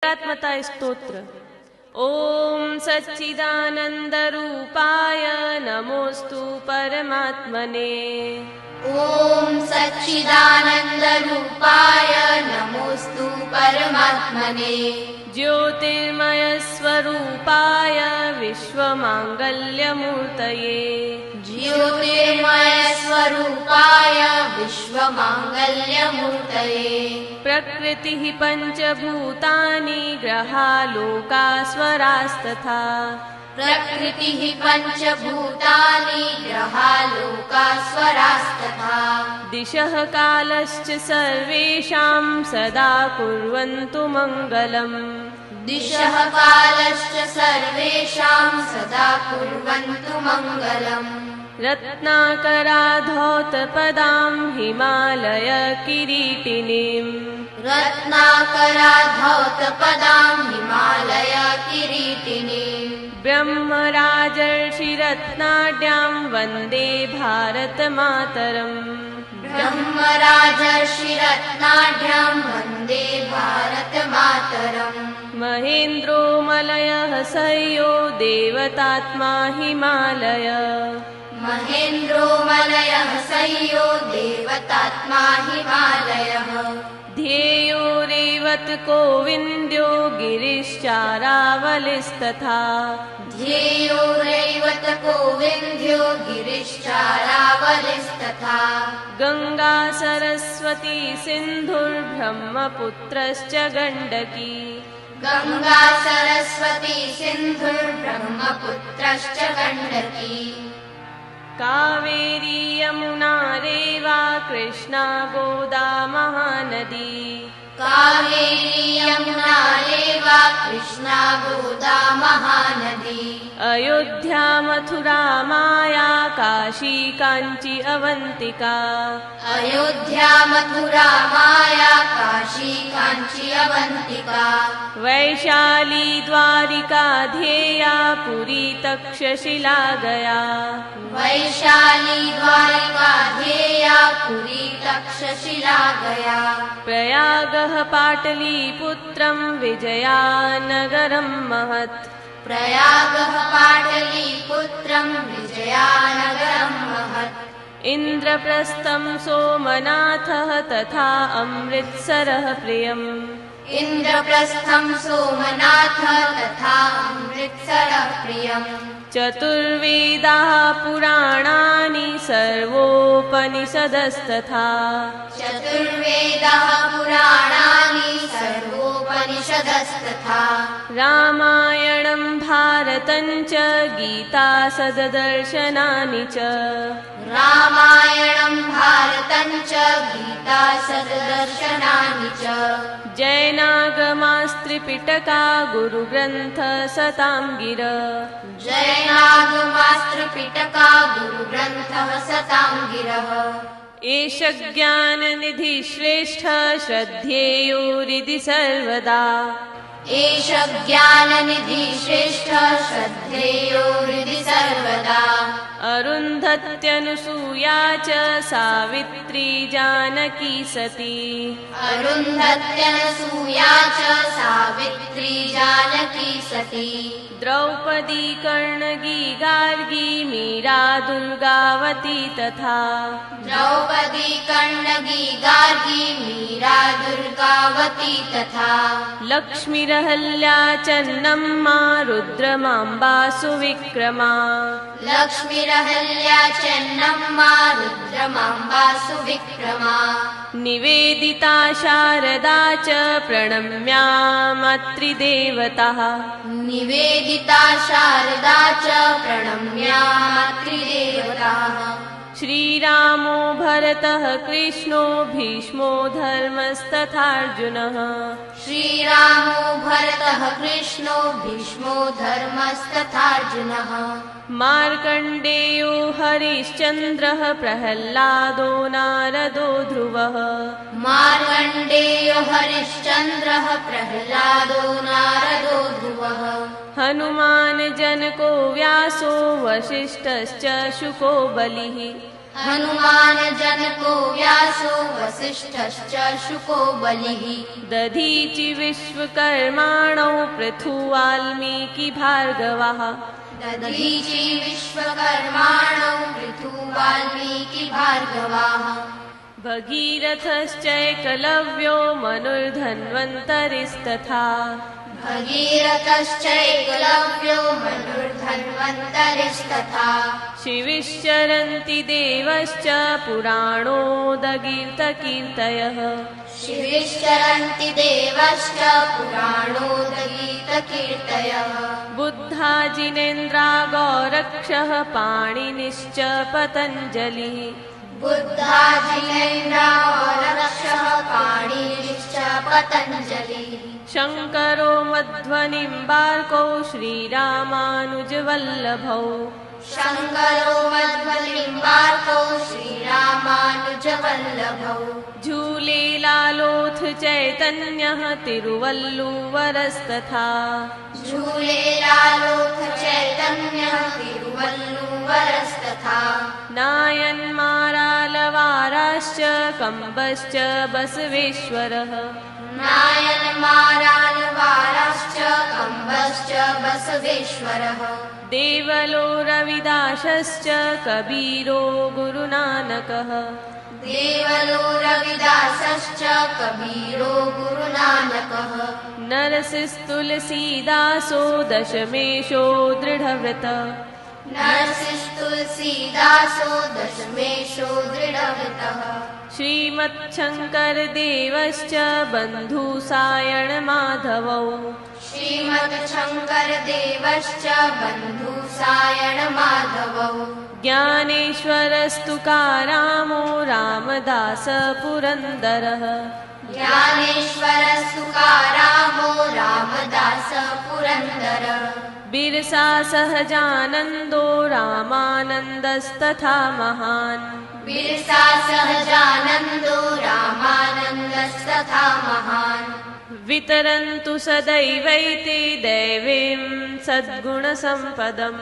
एकात्मता स्तोत्र। ओम सच्चिदानंदरूपाय नमोस्तु परमात्मने। ओम सच्चिदानंदरूपाय नमोस्तु परमात्मने। ज्योतिर्मय स्वरूपाय विश्वमांगल्यमूर्तये। ज्योतिर्मय स्वरूपाय विश्वमांगल्यमूर्तये। प्रकृतिः पंचभूतानि ग्रहालोका स्वरास्तथा। प्रकृतिः पंचभूतानि ग्रहालोका स्वरास्तथा। दिशः कालश्च सर्वेषां सदा कुर्वन्तु मङ्गलम्। दिशः कालश्च सर्वेषां सदा कुर्वन्तु मङ्गलम्। रत्नाकराधौतपदां हिमालयकिरीटिनीम्। रत्नाकराधौतपदां हिमालयकिरीटिनीम्। ब्रह्मराजर्षिरत्नाढ्यां वन्दे भारतमातरम्। ब्रह्मराजर्षिरत्नाढ्यां वन्दे भारतमातरम्। महेन्द्रो मलयः सह्यो देवतात्मा हिमालय। महेन्द्रो मलयः सह्यो देवतात्मा हिमालयः। ध्येयो रेवतको विन्द्यो गिरिश्चारावलिस्तथा। ध्येयो रेवतको विन्ध्यो गिरिश्चारावलिस्तथा। गंगा सरस्वती सिन्धुर्ब्रह्मपुत्रश्च गण्डकी। गंगा सरस्वती सिन्धुर्ब्रह्मपुत्रश्च गण्डकी। कावेरी यमुना रेवा कृष्णा गोदा महानदी। कावेरी यमुना रेवा कृष्णा गोदा महानदी। अयोध्या मथुरा माया काशी कांची अवंतिका। अयोध्या मथुरा माया काशी कांची अवंतिका। वैशाली द्वारिका ध्येया पुरी तक्षशिला गया। वैशाली द्वारिका ध्येया पुरी तक्षशिला गया। प्रयागः पाटलीपुत्रं विजयानगरं महत्। प्रयागः पाटलीपुत्रं विजयानगरं महत्। इन्द्रप्रस्थं सोमनाथः तथा अमृतसरः प्रियम्। इन्द्रप्रस्थं सोमनाथः तथा अमृतसरः प्रियम्। चतुर्वेदाः पुराणानि सर्वोपनिषदस्तथा। चतुर्वेदाः पुराणानि सर्वोपनिषदस्तथा। रामायणं भारतं च गीता सद्दर्शनानि च। रामायणं भारतं च गीता सद्दर्शनानि च। जैनागमास्त्रिपिटका गुरुग्रन्थ सतां गिर। जैनागमास्त्रिपिटका गुरुग्रन्थः सतां गिरः। एष ज्ञाननिधि श्रेष्ठ श्रद्धेयो हृदि सर्वदा। एष ज्ञाननिधि श्रेष्ठ श्रद्धेयो हृदि सर्वदा। अरुन्धत्यनुसूया च सावित्री जानकी सती। अरुन्धत्यनसूया च सावित्री जानकी सती। द्रौपदी कर्णगी गार्गी मीरा दुर्गावती तथा। द्रौपदी कर्णगी गार्गी मीरा दुर्गावती तथा। लक्ष्मीरहल्या चन्नम्मा रुद्रमाम्बा सुविक्रमा। लक्ष्मीरहल्या चन्नम्मा रुद्रमाम्बा सुविक्रमा। निवेदिता शारदा च प्रणम्या मातृदेवताः। निवेदिता शारदा च प्रणम्या मातृदेवताः। श्रीरामो भरतः कृष्णो भीष्मो धर्मस्तथार्जुनः। श्रीरामो भरतः कृष्णो भीष्मो धर्मस्तथार्जुनः। मार्कण्डेयो हरिश्चन्द्रः प्रह्लादो नारदो ध्रुवः। मार्कण्डेयो हरिश्चन्द्रः प्रह्लादो नारदो ध्रुवः। हनुमान् जनको व्यासो वसिष्ठश्च शुको बलिः। हनुमान जनको व्यासो वसिष्ठश्च शुको बलिः दधीचि विश्वकर्माणो पृथु वाल्मीकि भार्गवः दधीचि विश्वकर्माणो पृथु वाल्मीकि भार्गवाः भगीरथश्चैकलव्यो मनुर्धन्वन्तरिस्तथा भगीरथश्चैकलव्यो मनुर्धन्वन्तरिस्तथा शिविश्चरन्ति देवश्च पुराणोदगीर्तकीर्तयः शिविश्चरन्ति देवश्च पुराणोदगीतकीर्तयः बुद्धा जिनेन्द्रा गौरक्षः पाणिनिश्च पतञ्जलिः बुद्धा जिनेन्द्रावरक्षः पाणिनिश्च पतञ्जलिः शङ्करो मध्वनिम्बार्कौ श्रीरामानुजवल्लभौ शङ्करो मध्वनिम्बार्कौ श्रीरामानुजवल्लभौ झूलेलालोऽथ चैतन्यः तिरुवल्लुवरस्तथा झूलेलालोऽथ चैतन्यः तिरुवल्लुवरस्तथा नायन्मारालवाराश्च कम्बश्च बसवेश्वरः नायन्मारालवाराश्च कम्बश्च बसवेश्वरः देवलो रविदासश्च कबीरो गुरुनानकः देवलो रविदासश्च कबीरो गुरुनानकः नरसिंस्तुलसीदासो दशमेशो दृढव्रतः नरसिंस्तुलसीदासो दशमेशो दृढव्रतः श्रीमच्छङ्करदेवश्च बन्धुसायणमाधवौ श्रीमच्छङ्करदेवश्च बन्धुसायणमाधवौ ज्ञानेश्वरस्तुकारामो रामदास पुरन्दरः ज्ञानेश्वरस्तुकारामो रामदास पुरन्दरः बिरसा सहजानन्दो रामानन्दस्तथा महान् बिरसा सहजानन्दो रामानन्दस्तथा महान् वितरन्तु सदैवैते दैवीं सद्गुणसम्पदम्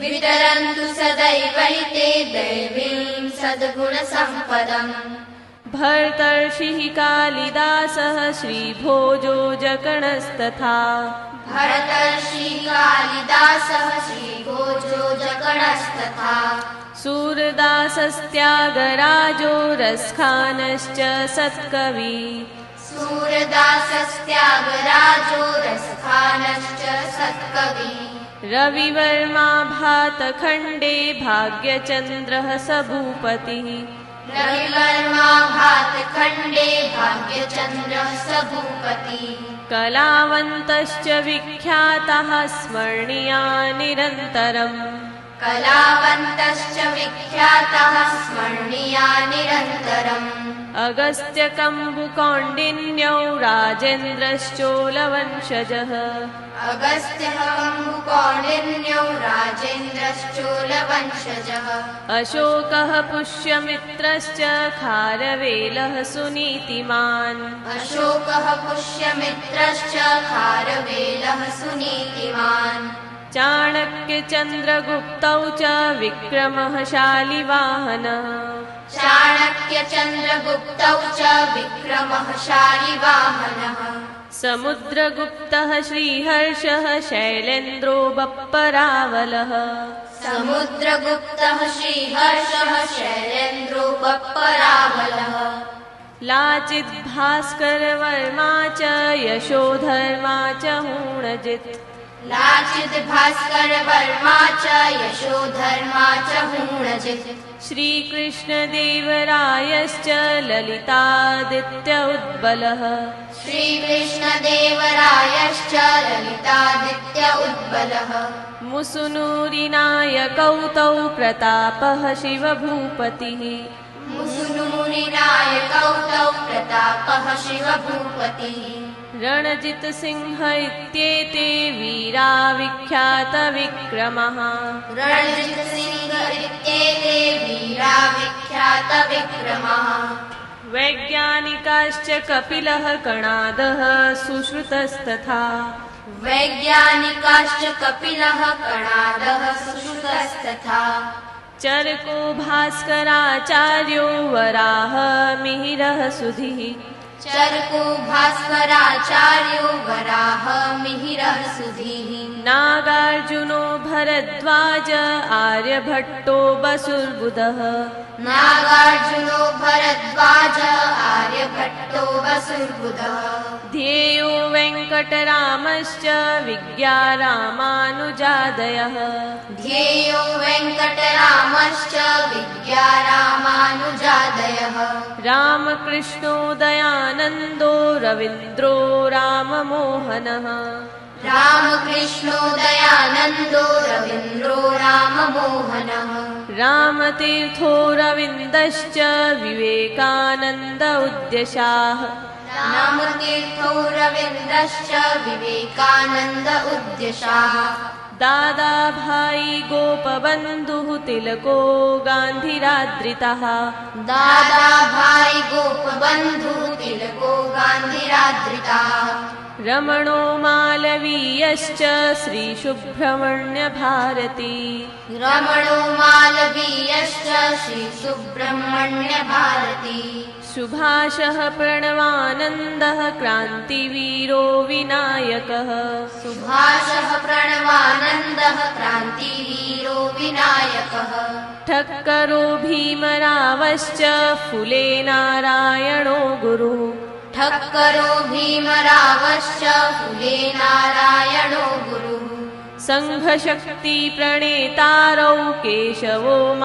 वितरन्तु सदैवैते दैवीं सद्गुणसम्पदम् भर्तर्षिः कालिदासः श्रीभोजो जकणस्तथा भरतर्षि कालिदासः श्रीभोजो जकणस्तथा सूरदासस्त्यागराजो रसखानश्च सत्कवी सूरदासस्त्यागराजो रसखानश्च सत्कवी रविवर्मा भातखण्डे भाग्यचन्द्रः स भूपतिः रविवर्मा भातखण्डे भाग्यचन्द्रः स भूपतिः कलावन्तश्च विख्यातः स्मरणीया निरन्तरम् कलावन्तश्च विख्यातः स्मरणीया निरन्तरम् अगस्त्यकम्बुकौण्डिन्यौ राजेन्द्रश्चोलवंशजः अगस्त्यकम्बुकौण्डिन्यौ राजेन्द्रश्चोलवंशजः अशोकः पुष्यमित्रश्च खारवेलः सुनीतिमान् अशोकः पुष्यमित्रश्च खारवेलः सुनीतिमान् चाणक्यचन्द्रगुप्तौ च विक्रमः शालिवाहनः चाणक्यचन्द्रगुप्तौ च विक्रमः शालिवाहनः समुद्रगुप्तः श्रीहर्षः शैलेन्द्रो बप्परावलः समुद्रगुप्तः श्रीहर्षः शैलेन्द्रो बप्परावलः लाचित् भास्करवर्मा च यशोधर्मा च हूणजित् लाचित् भास्करवर्मा च यशोधर्मा च हूणजित् श्रीकृष्णदेवरायश्च ललितादित्य उद्बलः श्रीकृष्णदेवरायश्च ललितादित्य उद्बलः मुसुनूरिनायकौ तौ प्रतापः शिवभूपतिः मुसुनूरिनायकौ तौ प्रतापः शिवभूपतिः रणजितसिंह इत्येते वीरा विख्यातविक्रमः रणजितसिंह इत्येते वीरा विख्यातविक्रमः वैज्ञानिकाश्च कपिलः कणादः सुश्रुतस्तथा वैज्ञानिकाश्च कपिलः कणादः सुश्रुतस्तथा चरको भास्कराचार्यो वराह मिहिरः सुधिः चरको भास्कराचार्यो वराह मिहिरः सुधीः नागार्जुनो भरद्वाज आर्यभट्टो वसुर्बुधः नागार्जुनो भरद्वाज आर्यभट्टो वसुर्बुधः ध्येयो वेङ्कटरामश्च विज्ञारामानुजादयः ध्येयो वेङ्कटरामश्च विद्यारामानुजादयः रामकृष्णो दयानन्दो रवीन्द्रो राममोहनः रामकृष्णो दयानन्दो रवीन्द्रो राममोहनः रामतीर्थो रविन्दश्च विवेकानन्द उद्यशाः रामतीर्थो रवीन्द्रश्च विवेकानन्द उद्यशाः दादाभाई गोपबन्धुः तिलको गान्धिराद्रितः दादाभाई गोपबन्धुः तिलको गान्धिराद्रितः रमणो मालवीयश्च श्रीसुब्रह्मण्यभारती रमणो मालवीयश्च श्रीसुब्रह्मण्यभारती सुभाषः प्रणवानन्दः क्रान्तिवीरो विनायकः सुभाषः प्रणवानन्दः क्रान्तिवीरो विनायकः ठक्करो भीमरावश्च फुले नारायणो गुरुः ठक्करो भीमरावश्च फुले नारायणो गुरुः संघशक्ति प्रणेतारौ केशवो